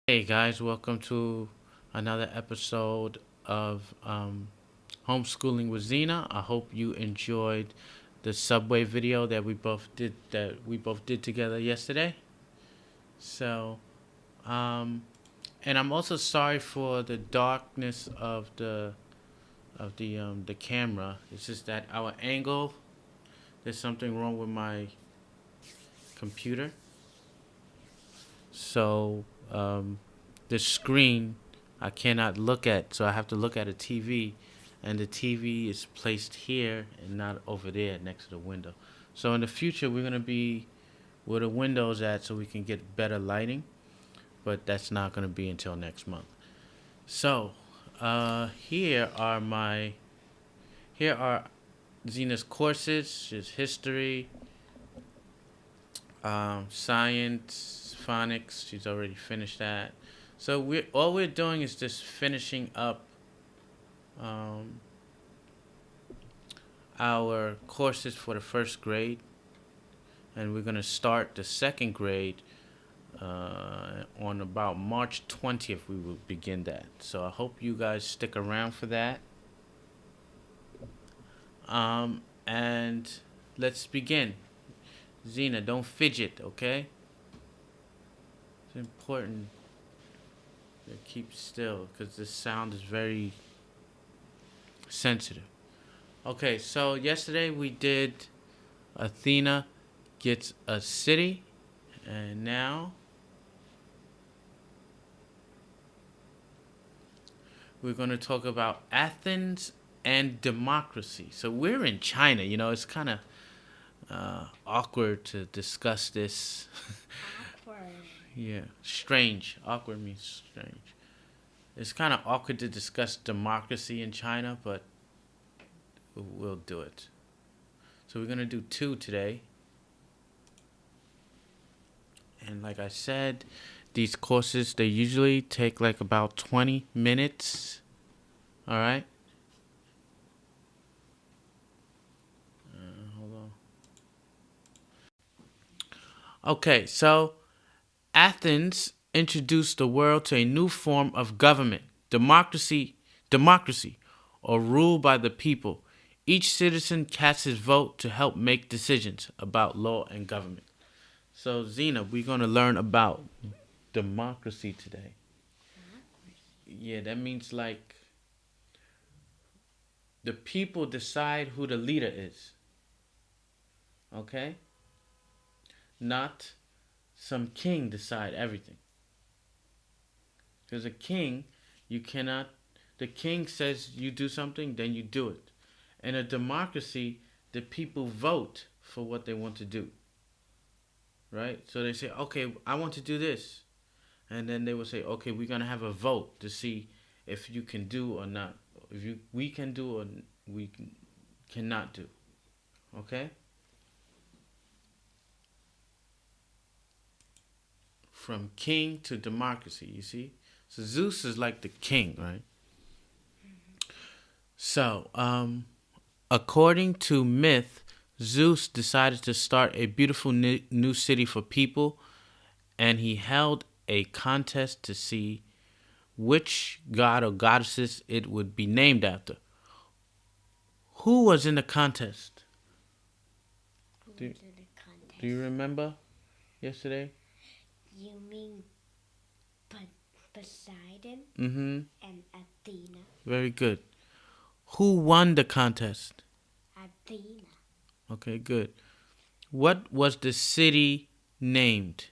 Hey guys, welcome to another episode of Homeschooling with Zena. I hope you enjoyed the subway video that we both did together yesterday. So, um, and I'm also sorry for the darkness of the camera. It's just that our angle. There's something wrong with my computer. So, the screen I cannot look at, so I have to look at a TV, and the TV is placed here and not over there next to the window. So in the future, we're gonna be where the window's at, so we can get better lighting, but that's not gonna be until next month. So, here are Zena's courses: just history, science, phonics. She's already finished that. So we're doing is just finishing up um, our courses for the first grade, and we're gonna start the second grade on about March 20th. We will begin that. So I hope you guys stick around for that. And let's begin. Zena, don't fidget, okay? It's important to keep still because the sound is very sensitive. Okay, so yesterday we did Athena gets a city, and now we're going to talk about Athens and democracy. So we're in China, it's kind of awkward to discuss this. Awkward. Yeah, strange. Awkward means strange. It's kind of awkward to discuss democracy in China, but we'll do it. So we're going to do two today. And like I said, these courses, they usually take like about 20 minutes. All right? Hold on. Okay, so Athens introduced the world to a new form of government, democracy, or rule by the people. Each citizen casts his vote to help make decisions about law and government. So, Zena, we're going to learn about democracy today. Yeah, that means like the people decide who the leader is. Okay? Not some king decide everything. Because a king, you cannot, the king says you do something, then you do it. In a democracy, the people vote for what they want to do. Right? So they say, okay, I want to do this. And then they will say, okay, we're going to have a vote to see if you can do or not. We can do or we cannot do. Okay? From king to democracy, you see? So Zeus is like the king, right? So, according to myth, Zeus decided to start a beautiful new city for people, and he held a contest to see which god or goddesses it would be named after. Who was in the contest? Do, do you remember yesterday? You mean Poseidon Mm-hmm. and Athena? Very good. Who won the contest? Athena. Okay, good. What was the city named?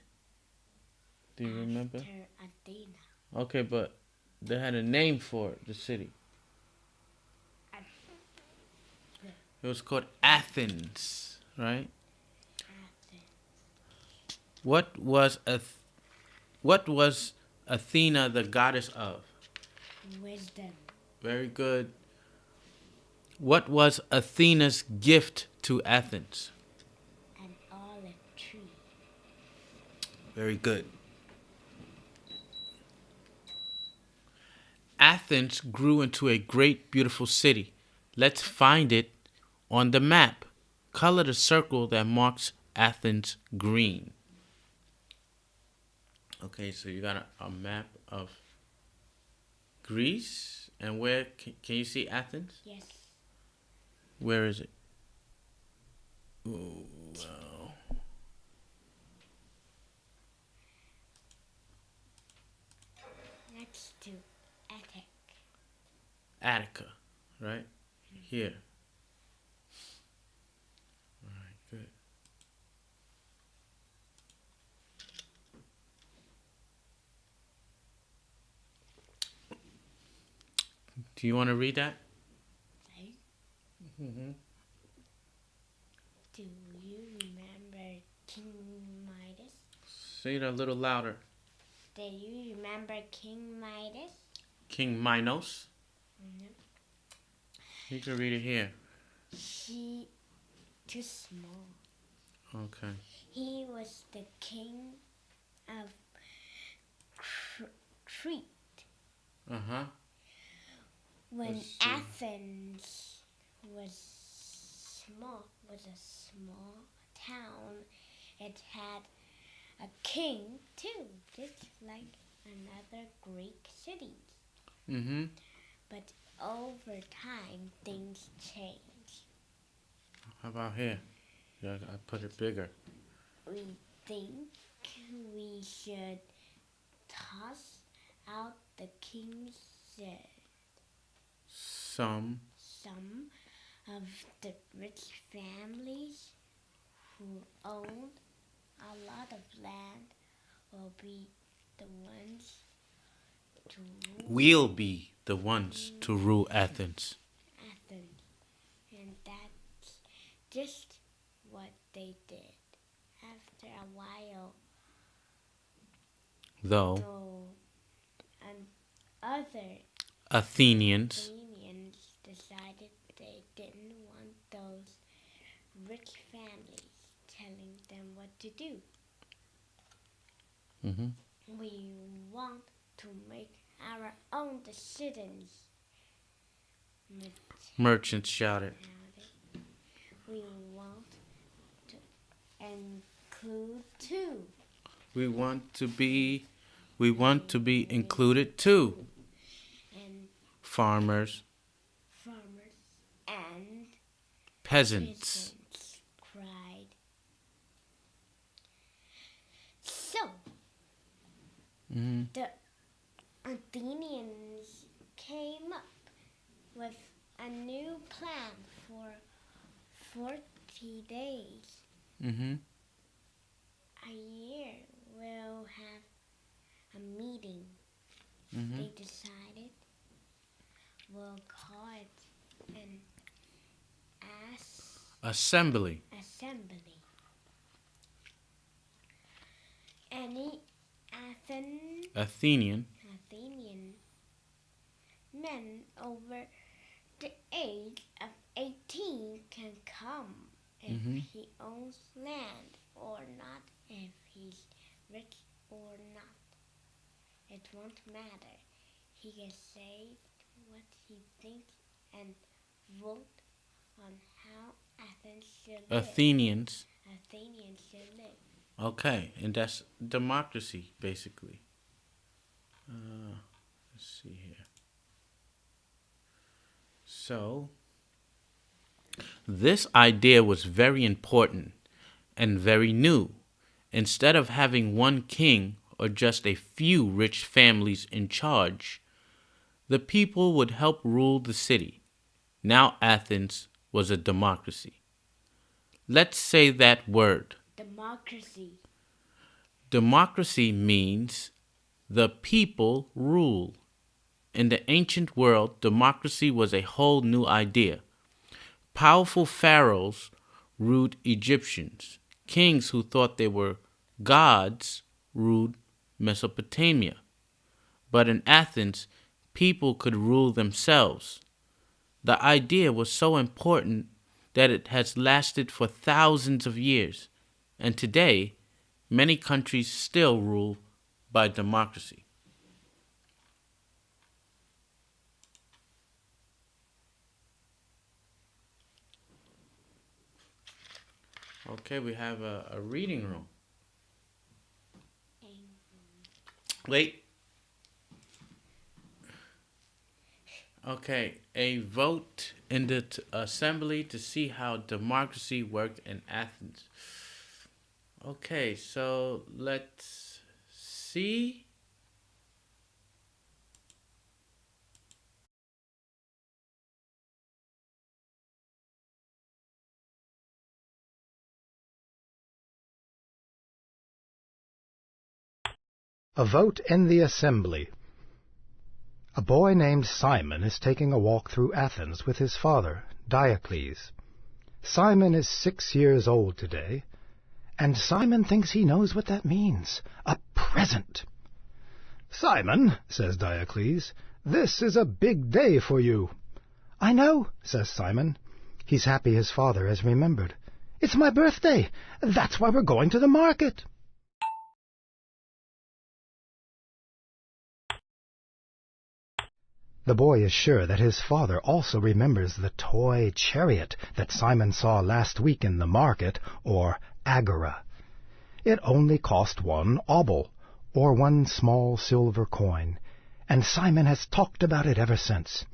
Do you remember? After Athena. Okay, but they had a name for it, the city. It was called Athens, right? Athens. What was Athena the goddess of? Wisdom. Very good. What was Athena's gift to Athens? An olive tree. Very good. Athens grew into a great, beautiful city. Let's find it on the map. Color the circle that marks Athens green. Okay, so you got a map of Greece, and where can you see Athens? Yes. Where is it? Ooh, wow. Next to Attic. Attica, right? Here. All right, good. Do you want to read that? Right? Mm-hmm. Do you remember King Midas? Say it a little louder. Do you remember King Midas? King Minos. No. You can read it here. He too small. Okay. He was the king of Crete. Uh-huh. When Let's see. Athens was a small town, it had a king too, just like another Greek cities. Mm-hmm. But over time, things change. How about here? Yeah, I put it bigger. We think we should toss out the king's Some. some of the rich families who own a lot of land will be the ones to rule We'll be the ones to rule Athens. Athens. And that's just what they did. After a while, Though and other Athenians. Athenians decided they didn't want those rich families telling them what to do. Mm-hmm. We want to make our own decisions. Merchants shouted. We want to include too. We want to be included too. And Farmers, and peasants. peasants cried. So Mm-hmm. the Athenians came up with a new plan for 40 days. Mm-hmm. A year we'll have a meeting. Mm-hmm. They decided we'll call it an Assembly. assembly. Any Athenian. Athenian men over the age of 18 can come if he owns land or not, if he's rich or not. It won't matter. He can say what he thinks and vote on how Athens should live. Athenians. Athenians should live. Okay, and that's democracy, basically. Let's see here. So, this idea was very important and very new. Instead of having one king or just a few rich families in charge, the people would help rule the city. Now Athens was a democracy. Let's say that word. Democracy. Democracy means the people rule. In the ancient world, democracy was a whole new idea. Powerful pharaohs ruled Egyptians. Kings who thought they were gods ruled Mesopotamia. But in Athens, people could rule themselves. The idea was so important that it has lasted for thousands of years. And today, many countries still rule by democracy. Okay, we have a reading room. Wait. Okay, a vote in the assembly to see how democracy worked in Athens. Okay, so let's see. A vote in the assembly. A boy named Simon is taking a walk through Athens with his father, Diocles. Simon is 6 years old today, and Simon thinks he knows what that means. A present. "Simon," says Diocles, "this is a big day for you." "I know," says Simon. He's happy his father has remembered. "It's my birthday. That's why we're going to the market." The boy is sure that his father also remembers the toy chariot that Simon saw last week in the market, or agora. It only cost 1 obol, or 1 small silver coin, and Simon has talked about it ever since.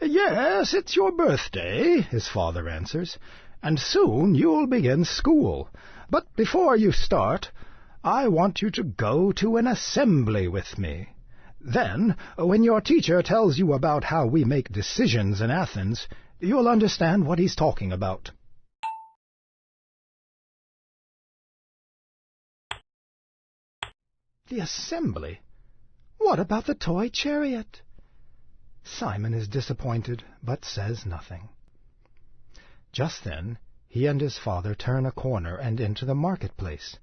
"Yes, it's your birthday," his father answers, "and soon you'll begin school. But before you start, I want you to go to an assembly with me. Then, when your teacher tells you about how we make decisions in Athens, you'll understand what he's talking about." The assembly? What about the toy chariot? Simon is disappointed, but says nothing. Just then, he and his father turn a corner and into the marketplace.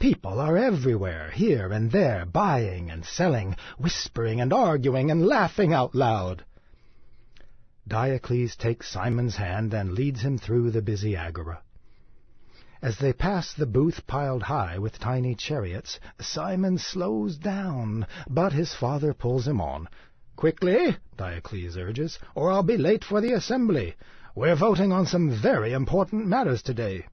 People are everywhere, here and there, buying and selling, whispering and arguing and laughing out loud. Diocles takes Simon's hand and leads him through the busy agora. As they pass the booth piled high with tiny chariots, Simon slows down, but his father pulls him on. "Quickly," Diocles urges, "or I'll be late for the assembly. We're voting on some very important matters today."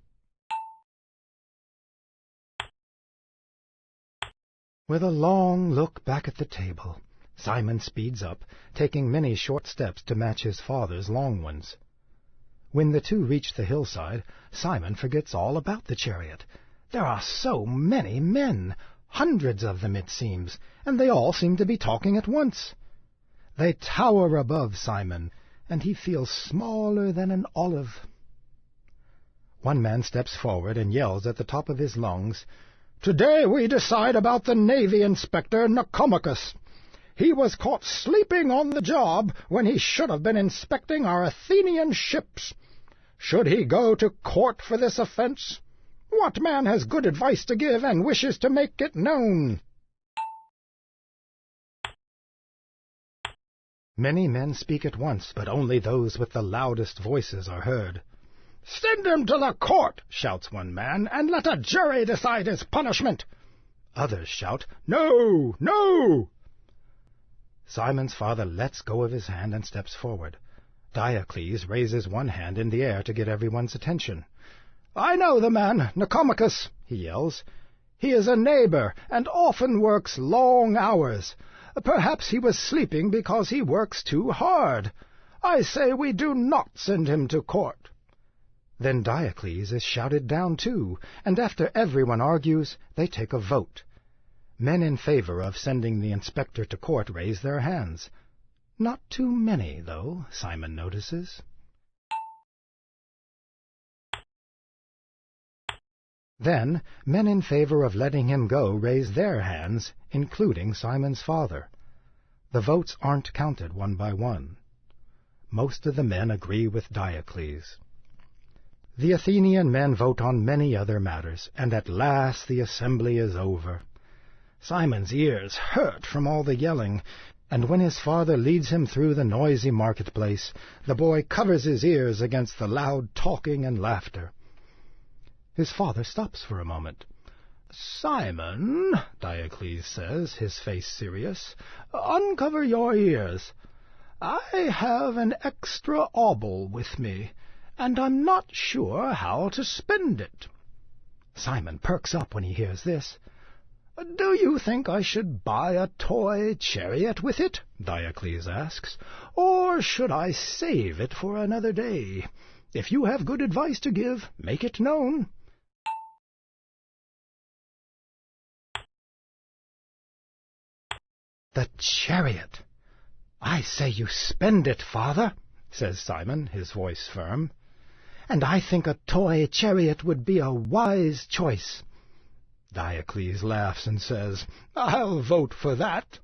With a long look back at the table, Simon speeds up, taking many short steps to match his father's long ones. When the two reach the hillside, Simon forgets all about the chariot. There are so many men, hundreds of them it seems, and they all seem to be talking at once. They tower above Simon, and he feels smaller than an olive. One man steps forward and yells at the top of his lungs, "Today we decide about the Navy Inspector Nicomachus. He was caught sleeping on the job when he should have been inspecting our Athenian ships. Should he go to court for this offense? What man has good advice to give and wishes to make it known?" Many men speak at once, but only those with the loudest voices are heard. "Send him to the court," shouts one man, "and let a jury decide his punishment." Others shout, "No, no!" Simon's father lets go of his hand and steps forward. Diocles raises one hand in the air to get everyone's attention. "I know the man, Nicomachus," he yells. "He is a neighbor and often works long hours. Perhaps he was sleeping because he works too hard. I say we do not send him to court." Then Diocles is shouted down too, and after everyone argues, they take a vote. Men in favor of sending the inspector to court raise their hands. Not too many, though, Simon notices. Then men in favor of letting him go raise their hands, including Simon's father. The votes aren't counted one by one. Most of the men agree with Diocles. The Athenian men vote on many other matters, and at last the assembly is over. Simon's ears hurt from all the yelling, and when his father leads him through the noisy marketplace, the boy covers his ears against the loud talking and laughter. His father stops for a moment. "Simon," Diocles says, his face serious, "uncover your ears. I have an extra obol with me, and I'm not sure how to spend it." Simon perks up when he hears this. Do you think I should buy a toy chariot with it? Diocles asks, or should I save it for another day? If you have good advice to give, make it known. The chariot! I say you spend it, father, says Simon, his voice firm. And I think a toy chariot would be a wise choice. Diocles laughs and says, I'll vote for that.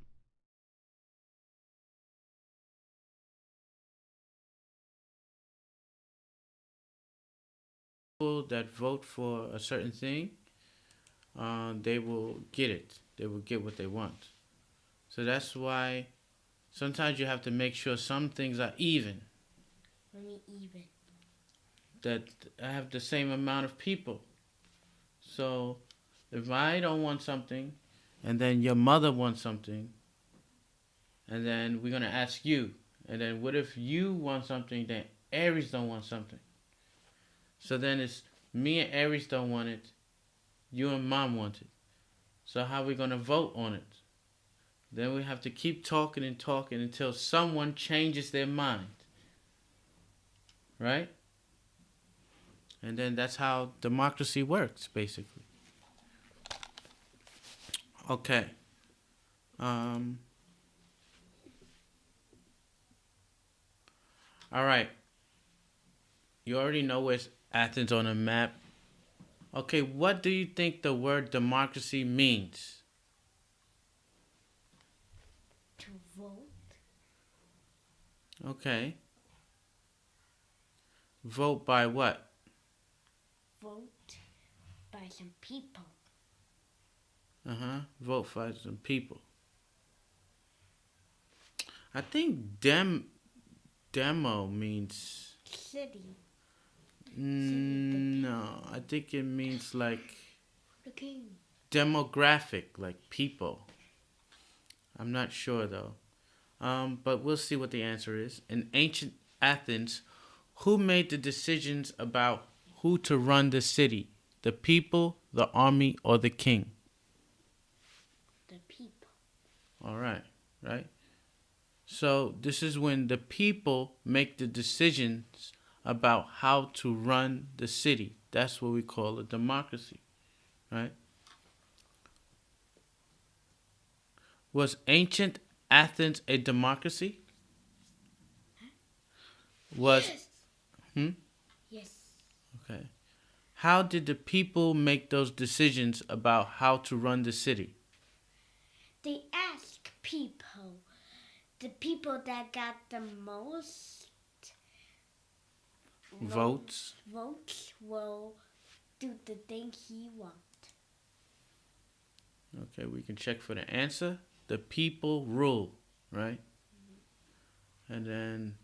People that vote for a certain thing, they will get it. They will get what they want. So that's why sometimes you have to make sure some things are even. What do you mean even? That I have the same amount of people. So if I don't want something, and then your mother wants something, and then we're going to ask you, and then what if you want something, then Aries don't want something? So then it's me and Aries don't want it, you and Mom want it. So how are we going to vote on it? Then we have to keep talking and talking until someone changes their mind. Right? And then that's how democracy works, basically. Okay. All right. You already know where's Athens on a map. Okay, what do you think the word democracy means? To vote. Okay. Vote by what? Vote by some people. Vote by some people. I think demo means... City. No, I think it means like... The king. Demographic, like people. I'm not sure though. But we'll see what the answer is. In ancient Athens, who made the decisions about who to run the city? The people, the army, or the king? The people. All right, right? So this is when the people make the decisions about how to run the city. That's what we call a democracy, right? Was ancient Athens a democracy? Was Yes. Yes. Okay. How did the people make those decisions about how to run the city? They ask people. The people that got the most Votes. will do the thing he wants. Okay, we can check for the answer. The people rule, right? And then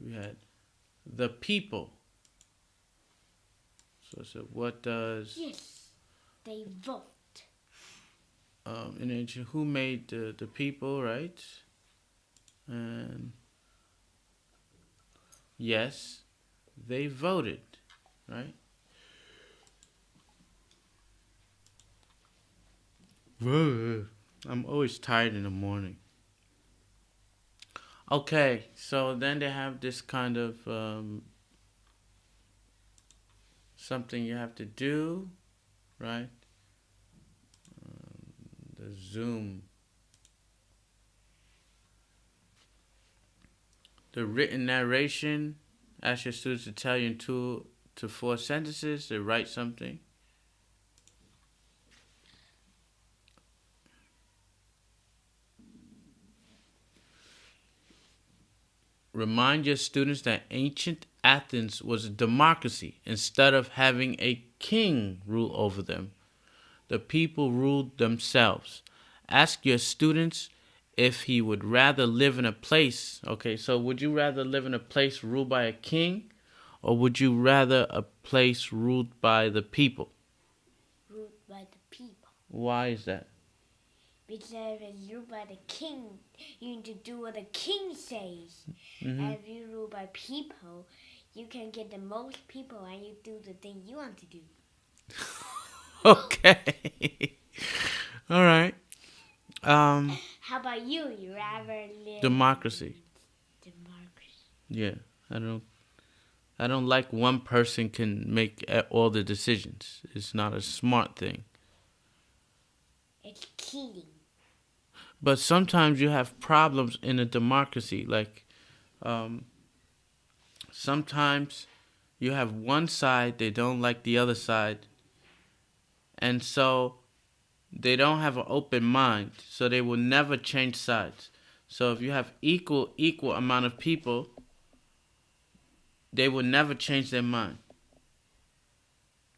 we had the people. So what does... Yes, they vote. In ancient, who made the people, right? And yes, they voted, right? I'm always tired in the morning. Okay, so then they have this kind of something you have to do, right? The Zoom. The written narration. Ask your students to tell you in 2 to 4 sentences. They write something. Remind your students that ancient Athens was a democracy. Instead of having a king rule over them, the people ruled themselves. Ask your students if he would rather live in a place. Okay, so would you rather live in a place ruled by a king, or would you rather a place ruled by the people? Ruled by the people. Why is that? Because if it's ruled by the king, you need to do what the king says. Mm-hmm. And if you rule by people, you can get the most people and you do the thing you want to do. Okay. All right. How about you? You rather live Democracy. democracy? Yeah, I don't like one person can make all the decisions. It's not a smart thing. It's cheating. But sometimes you have problems in a democracy. Like, sometimes you have one side, they don't like the other side. And so they don't have an open mind. So they will never change sides. So if you have equal amount of people, they will never change their mind.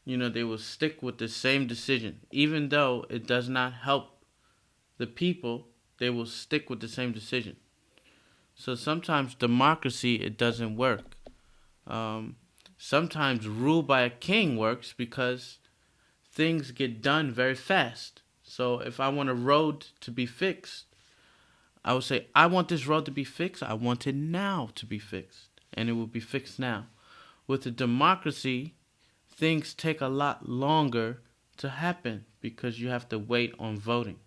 You know, they will stick with the same decision. Even though it does not help the people, they will stick with the same decision. So sometimes democracy, it doesn't work. Sometimes rule by a king works because things get done very fast. So if I want a road to be fixed, I would say, I want this road to be fixed. I want it now to be fixed. And it will be fixed now. With a democracy, things take a lot longer to happen because you have to wait on voting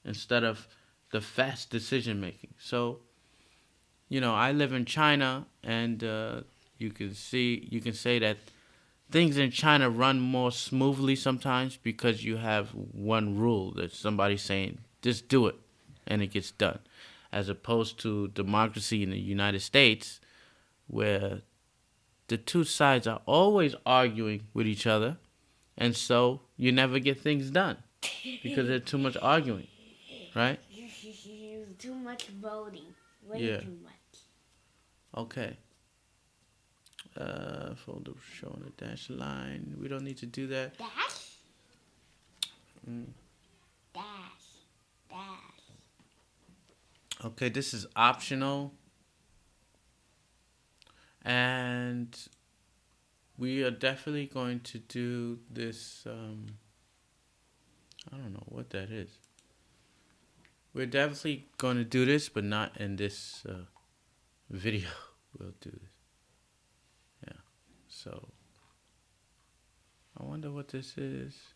instead of the fast decision making. So, you know, I live in China, and you can say that things in China run more smoothly sometimes because you have one rule that somebody's saying, just do it, and it gets done. As opposed to democracy in the United States, where the two sides are always arguing with each other, and so you never get things done because there's too much arguing, right? Too much voting. Way Yeah. too much. Okay. Folder showing a dash line. We don't need to do that. Dash? Dash. Dash. Okay, this is optional. And we are definitely going to do this. I don't know what that is. We're definitely going to do this, but not in this video. We'll do this. Yeah. So, I wonder what this is.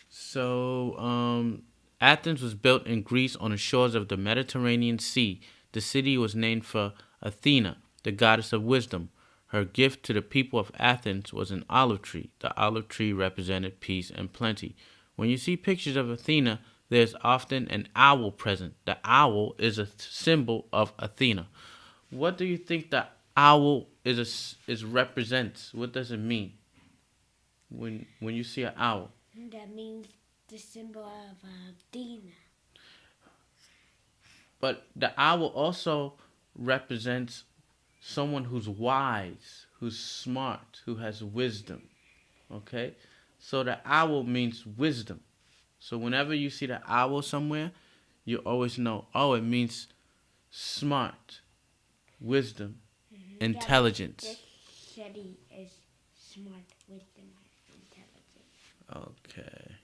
So, Athens was built in Greece on the shores of the Mediterranean Sea. The city was named for Athena, the goddess of wisdom. Her gift to the people of Athens was an olive tree. The olive tree represented peace and plenty. When you see pictures of Athena, there's often an owl present. The owl is a symbol of Athena. What do you think the owl is represents? What does it mean when you see an owl? That means the symbol of Athena. But the owl also represents someone who's wise, who's smart, who has wisdom. Okay? So the owl means wisdom. So whenever you see the owl somewhere, you always know, oh, it means smart, wisdom, intelligence. This city is smart, wisdom, and intelligence. Okay.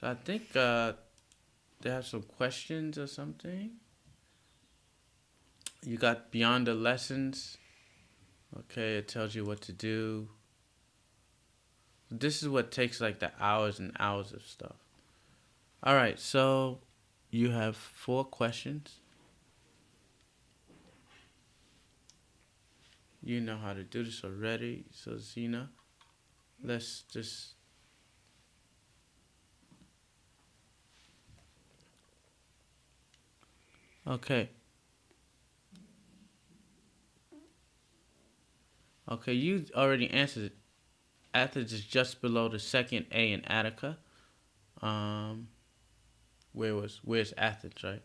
So I think they have some questions or something. You got beyond the lessons. Okay, it tells you what to do. This is what takes like the hours and hours of stuff. All right, so you have 4 questions. You know how to do this already. So Zena, let's just... Okay. Okay, you already answered it. Athens is just below the second A in Attica. Where's Athens, right?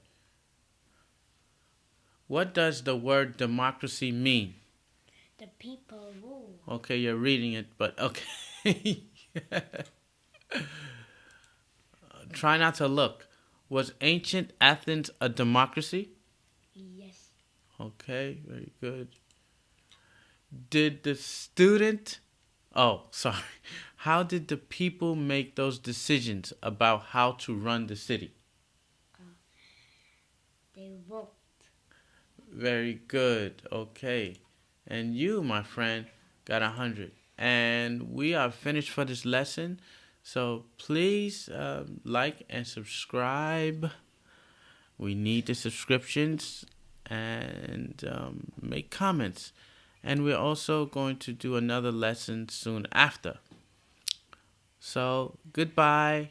What does the word democracy mean? The people rule. Okay, you're reading it, but okay. Try not to look. Was ancient Athens a democracy? Yes. Okay, very good. Did the student... Oh, sorry. How did the people make those decisions about how to run the city? They vote. Very good. Okay. And you, my friend, got 100. And we are finished for this lesson. So please like and subscribe. We need the subscriptions, and make comments. And we're also going to do another lesson soon after. So goodbye.